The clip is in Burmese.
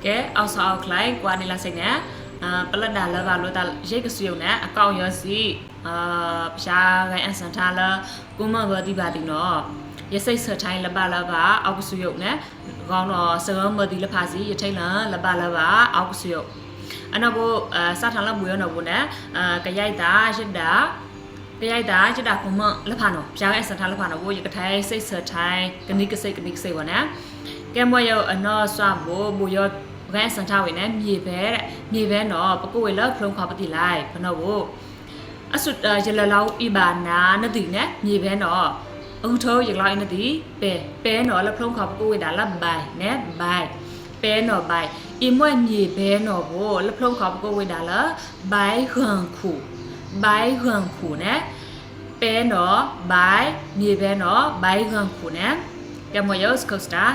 ကဲအောက်ဆောက်လိုက်ကွာနေလားစိတ်နဲ့ပလက်တာလောကလို့တာရိတ်ကစုံနဲ့အကောင့်ရစီရှာခိုင်အစန်ထားလာကုမဘဒီပါတီနော်ရစိတ်ဆထိုင်းလပလာပါအောက်ကစုံနဲ့ကောင်းတော့စကောမဒီလဖာစီရထိုင်းလာလပလာပါအောက်ကစုံအနောက်ဘစထားလာမွေးနော်ဘုနဲ့ကရိုက်တာရှစ်တာကရိုက်တာရှစ်တာကုမလဖာနော်ရှာခိုင်အစန်ထားလဖာနော်ဘိုးရကထိုင်းစိတ်ဆထိုင်းကနိကစိတ်ဝနဲ့ကဲမရောအနော်ဆွာဘိုးရဘယ်စံထားဝင်နဲ့မြေပဲနော်ပကိုဝေလဖုံခါပတိလိုက်ဘနော်ဘူးအဆုရလလောက်ဣဘာနာနတိနဲ့မြေပဲနော်အခုထိုးရလောက်နတိပဲနော်လဖုံခါပကိုဝေတာလဘိုင်နဲ့ဘိုင်ပဲနော်ဘိုင်အမွဲ့မြေပဲနော်ဘူးလဖုံခါပကိုဝေတာလဘိုင်ဟွန်ခုနဲ့ပဲနော်ဘိုင်မြေပဲနော်ဘိုင်ဟွန်ခုနဲ့ကမယောစကောစတာ